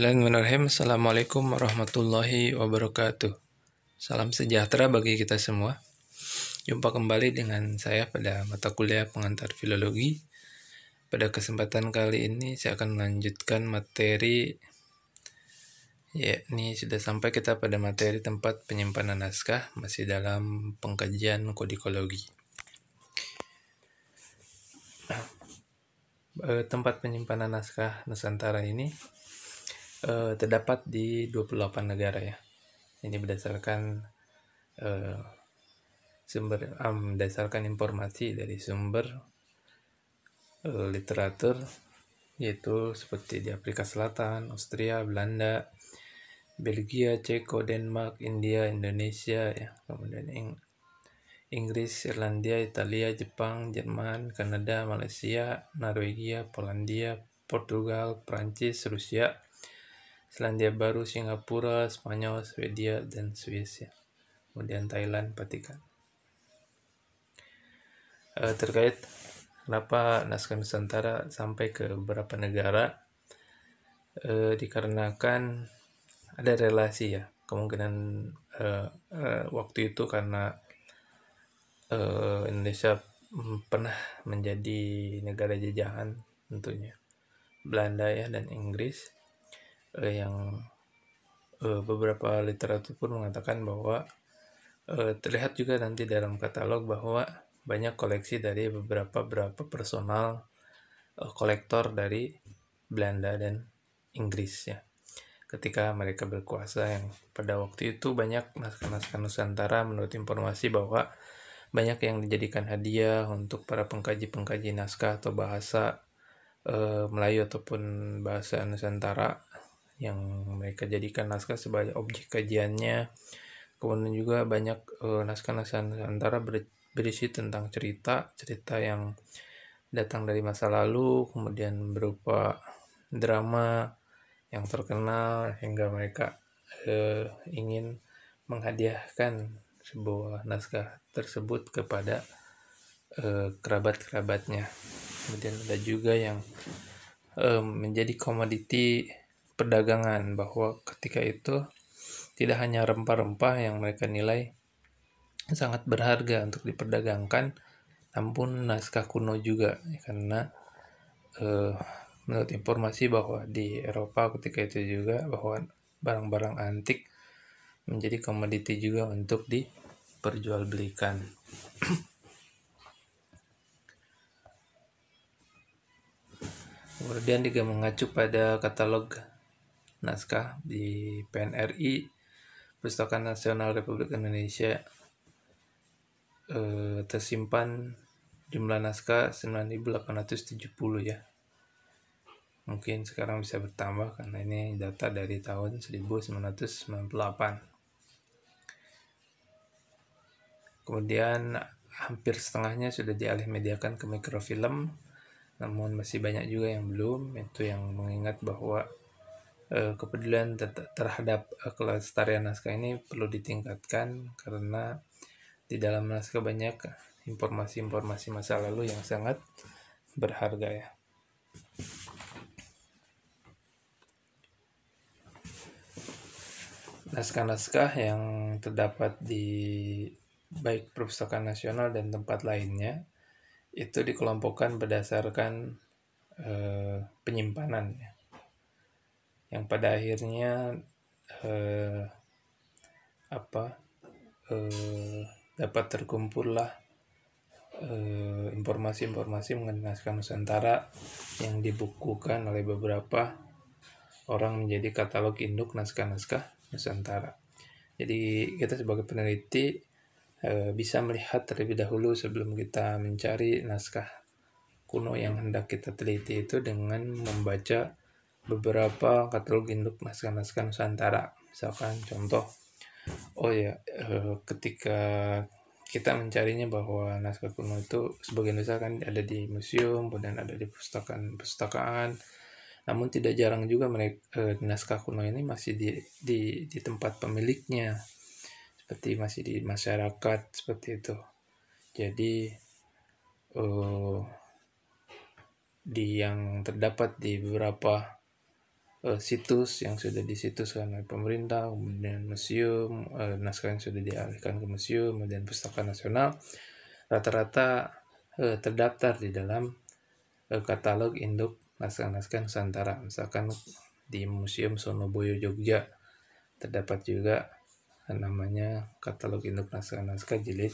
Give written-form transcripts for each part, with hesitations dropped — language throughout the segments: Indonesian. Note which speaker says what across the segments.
Speaker 1: Bismillahirrahmanirrahim. Assalamualaikum warahmatullahi wabarakatuh. Salam sejahtera bagi kita semua. Jumpa kembali dengan saya pada mata kuliah pengantar filologi. Pada kesempatan kali ini saya akan melanjutkan materi, yakni sudah sampai kita pada materi tempat penyimpanan naskah, masih dalam pengkajian kodikologi. Tempat penyimpanan naskah Nusantara ini terdapat di 28 negara ya. Ini berdasarkan informasi dari sumber literatur, yaitu seperti di Afrika Selatan, Austria, Belanda, Belgia, Ceko, Denmark, India, Indonesia, ya, kemudian Inggris, Irlandia, Italia, Jepang, Jerman, Kanada, Malaysia, Norwegia, Polandia, Portugal, Prancis, Rusia, Selandia Baru, Singapura, Spanyol, Swedia, dan Swiss, ya. Kemudian Thailand, Vatikan. Terkait kenapa naskah Nusantara sampai ke beberapa negara, dikarenakan ada relasi ya, kemungkinan waktu itu karena Indonesia pernah menjadi negara jajahan tentunya Belanda ya dan Inggris, yang beberapa literatur pun mengatakan bahwa terlihat juga nanti dalam katalog bahwa banyak koleksi dari beberapa personal kolektor dari Belanda dan Inggris ya. Ketika mereka berkuasa, yang pada waktu itu banyak naskah-naskah Nusantara menurut informasi bahwa banyak yang dijadikan hadiah untuk para pengkaji naskah atau bahasa Melayu ataupun bahasa Nusantara, yang mereka jadikan naskah sebagai objek kajiannya. Kemudian juga banyak naskah-naskah Nusantara berisi tentang cerita yang datang dari masa lalu, kemudian berupa drama yang terkenal hingga mereka ingin menghadiahkan sebuah naskah tersebut kepada kerabat-kerabatnya. Kemudian ada juga yang menjadi komoditi perdagangan, bahwa ketika itu tidak hanya rempah-rempah yang mereka nilai sangat berharga untuk diperdagangkan, namun naskah kuno juga, karena menurut informasi bahwa di Eropa ketika itu juga bahwa barang-barang antik menjadi komoditi juga untuk diperjualbelikan. Kemudian juga mengacu pada katalog naskah di PNRI, Perpustakaan Nasional Republik Indonesia, tersimpan jumlah naskah 9.870 ya. Mungkin sekarang bisa bertambah karena ini data dari tahun 1998. Kemudian hampir setengahnya sudah dialih mediakan ke mikrofilm, namun masih banyak juga yang belum. Itu yang mengingat bahwa kepedulian terhadap kelestarian naskah ini perlu ditingkatkan, karena di dalam naskah banyak informasi-informasi masa lalu yang sangat berharga ya. Naskah-naskah yang terdapat di baik Perpustakaan Nasional dan tempat lainnya itu dikelompokkan berdasarkan penyimpanan ya. Yang pada akhirnya dapat terkumpullah informasi-informasi mengenai naskah Nusantara yang dibukukan oleh beberapa orang menjadi katalog induk naskah-naskah Nusantara. Jadi kita sebagai peneliti bisa melihat terlebih dahulu sebelum kita mencari naskah kuno yang hendak kita teliti itu dengan membaca beberapa katalog induk naskah-naskah Nusantara. Misalkan contoh, ketika kita mencarinya bahwa naskah kuno itu sebagian besar kan ada di museum, kemudian ada di perpustakaan. Namun tidak jarang juga mereka naskah kuno ini masih di tempat pemiliknya, seperti masih di masyarakat seperti itu. Jadi yang terdapat di beberapa situs yang sudah disituskan oleh pemerintah, kemudian museum, naskah yang sudah dialihkan ke museum, kemudian pustaka nasional, rata-rata terdaftar di dalam katalog induk naskah-naskah Nusantara. Misalkan di Museum Sonoboyo Jogja terdapat juga namanya katalog induk naskah-naskah jilid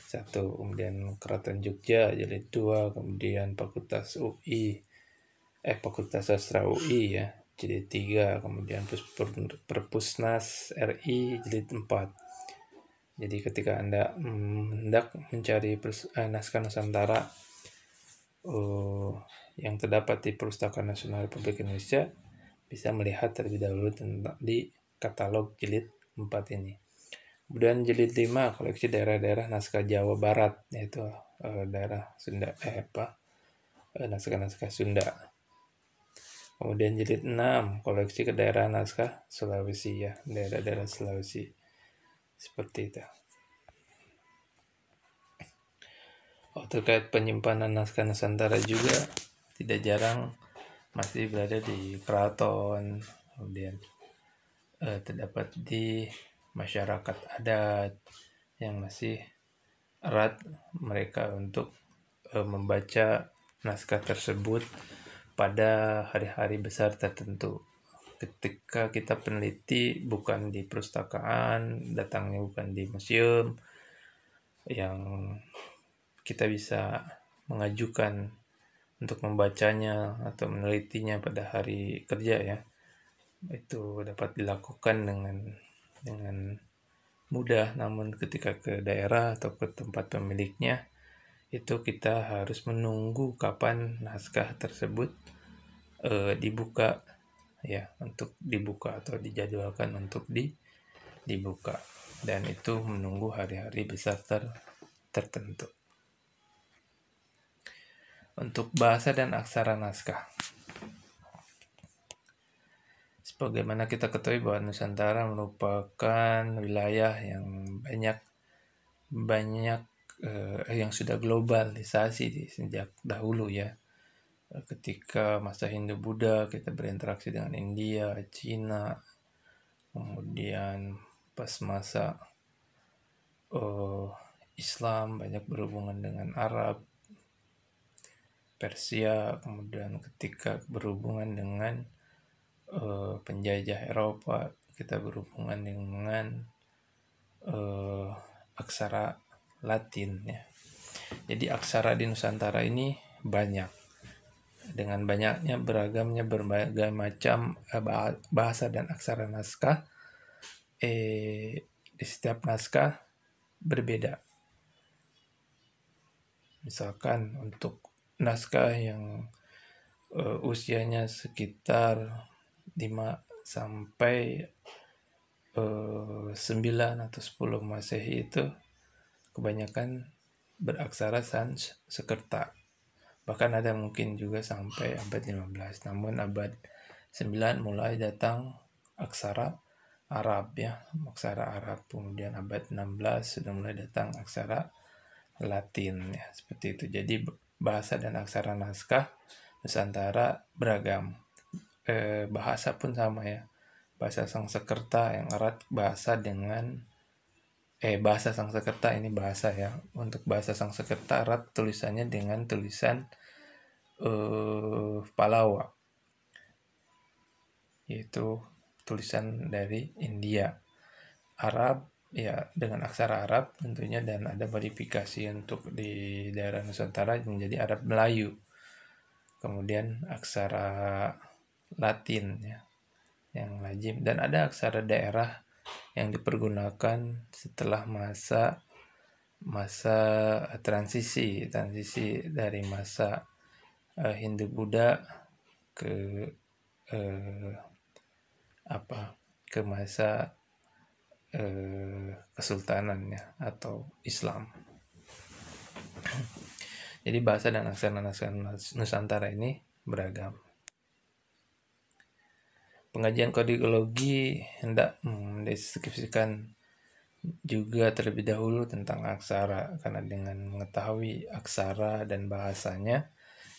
Speaker 1: 1, kemudian Keraton Jogja jilid 2, kemudian Fakultas Sastra UI ya jilid 3, kemudian Perpusnas RI jilid 4. Jadi ketika Anda hendak mencari naskah Nusantara yang terdapat di Perpustakaan Nasional Republik Indonesia, bisa melihat terlebih dahulu tentang di katalog jilid 4 ini. Kemudian jilid 5 koleksi daerah-daerah naskah Jawa Barat, yaitu daerah Sunda naskah-naskah Sunda. Kemudian jilid 6 koleksi kedaerahan naskah Sulawesi ya, daerah-daerah Sulawesi. Seperti itu. Terkait penyimpanan naskah Nusantara juga tidak jarang masih berada di keraton, kemudian terdapat di masyarakat adat yang masih erat mereka untuk membaca naskah tersebut pada hari-hari besar tertentu. Ketika kita peneliti bukan di perpustakaan, datangnya bukan di museum, yang kita bisa mengajukan untuk membacanya atau menelitinya pada hari kerja ya, itu dapat dilakukan dengan mudah. Namun ketika ke daerah atau ke tempat pemiliknya, itu kita harus menunggu kapan naskah tersebut dibuka ya, untuk dibuka atau dijadwalkan untuk dibuka, dan itu menunggu hari-hari besar tertentu. Untuk bahasa dan aksara naskah, sebagaimana kita ketahui bahwa Nusantara merupakan wilayah yang banyak yang sudah globalisasi sejak dahulu ya. Ketika masa Hindu-Buddha kita berinteraksi dengan India, Cina, kemudian pas masa Islam banyak berhubungan dengan Arab, Persia, kemudian ketika berhubungan dengan penjajah Eropa, kita berhubungan dengan aksara Latin ya. Jadi aksara di Nusantara ini banyak, dengan banyaknya beragamnya berbagai macam bahasa dan aksara naskah. Di setiap naskah berbeda. Misalkan untuk naskah yang usianya sekitar 5 sampai 9 atau 10 Masehi itu kebanyakan beraksara Sanskerta. Bahkan ada mungkin juga sampai abad 15. Namun abad 9 mulai datang aksara Arab ya, aksara Arab. Kemudian abad 16 sudah mulai datang aksara Latin ya, seperti itu. Jadi bahasa dan aksara naskah Nusantara beragam. Bahasa pun sama ya. Bahasa Sanskerta yang erat bahasa Sanskerta ini bahasa ya. Untuk bahasa Sanskerta erat tulisannya dengan tulisan Palawa, yaitu tulisan dari India. Arab ya dengan aksara Arab tentunya, dan ada modifikasi untuk di daerah Nusantara menjadi Arab Melayu. Kemudian aksara Latin ya yang lazim, dan ada aksara daerah yang dipergunakan setelah masa transisi dari masa Hindu-Buddha ke masa kesultanan ya, atau Islam. Jadi bahasa dan aksara Nusantara ini beragam. Pengajian kodologi hendak mendeskripsikan juga terlebih dahulu tentang aksara, karena dengan mengetahui aksara dan bahasanya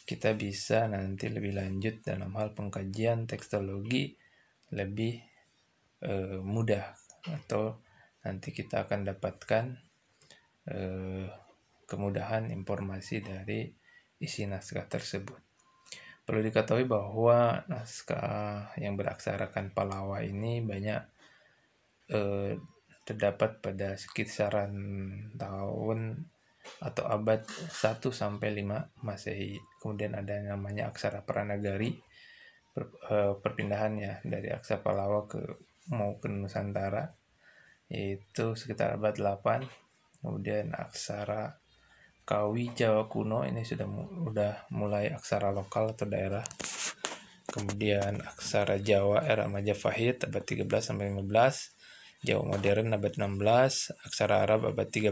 Speaker 1: kita bisa nanti lebih lanjut dalam hal pengkajian tekstologi lebih mudah, atau nanti kita akan dapatkan kemudahan informasi dari isi naskah tersebut. Perlu diketahui bahwa naskah yang beraksarakan Pallawa ini banyak terdapat pada sekitaran tahun atau abad 1 sampai 5 Masehi. Kemudian ada yang namanya aksara Pranagari, perpindahannya dari aksara Pallawa mau ke Nusantara, yaitu sekitar abad 8. Kemudian aksara Kawi Jawa kuno, ini sudah mulai aksara lokal atau daerah. Kemudian aksara Jawa era Majapahit abad 13 sampai 15, Jawa modern abad 16, aksara Arab abad 13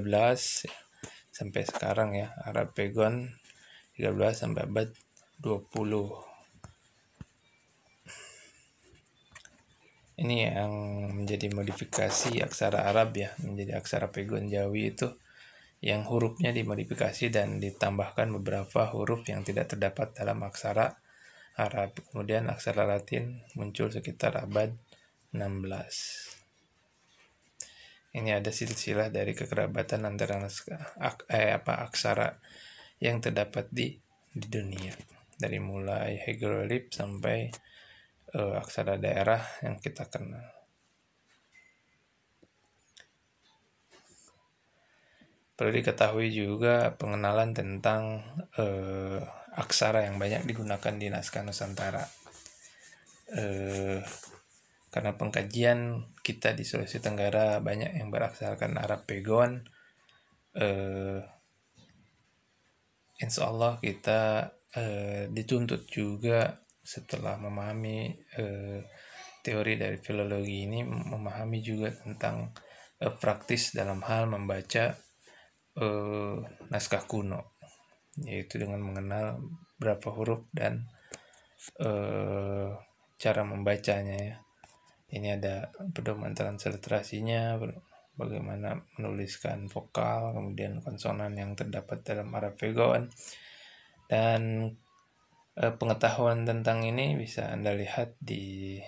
Speaker 1: sampai sekarang ya, Arab Pegon 13 sampai abad 20. Ini yang menjadi modifikasi aksara Arab ya, menjadi aksara Pegon Jawi itu yang hurufnya dimodifikasi dan ditambahkan beberapa huruf yang tidak terdapat dalam aksara Arab. Kemudian aksara Latin muncul sekitar abad 16. Ini ada silsilah dari kekerabatan antara aksara yang terdapat di dunia, dari mulai hieroglif sampai aksara daerah yang kita kenal. Perlu diketahui juga pengenalan tentang aksara yang banyak digunakan di naskah Nusantara. Karena pengkajian kita di Sulawesi Tenggara banyak yang beraksarakan Arab Pegon, insya Allah kita dituntut juga setelah memahami teori dari filologi ini, memahami juga tentang praktis dalam hal membaca naskah kuno, yaitu dengan mengenal berapa huruf dan cara membacanya ya. Ini ada pedoman transliterasinya, bagaimana menuliskan vokal, kemudian konsonan yang terdapat dalam Arab Pegon. Dan pengetahuan tentang ini bisa Anda lihat di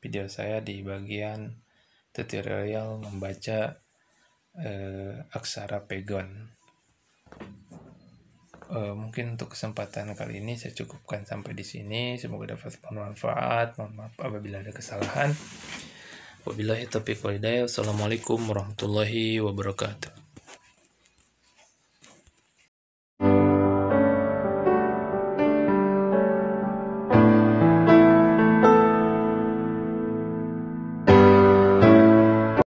Speaker 1: video saya di bagian tutorial membaca aksara Pegon. Mungkin untuk kesempatan kali ini saya cukupkan sampai di sini. Semoga dapat bermanfaat. Mohon maaf apabila ada kesalahan. Wabillahi taufiq wal hidayah. Wassalamualaikum warahmatullahi wabarakatuh.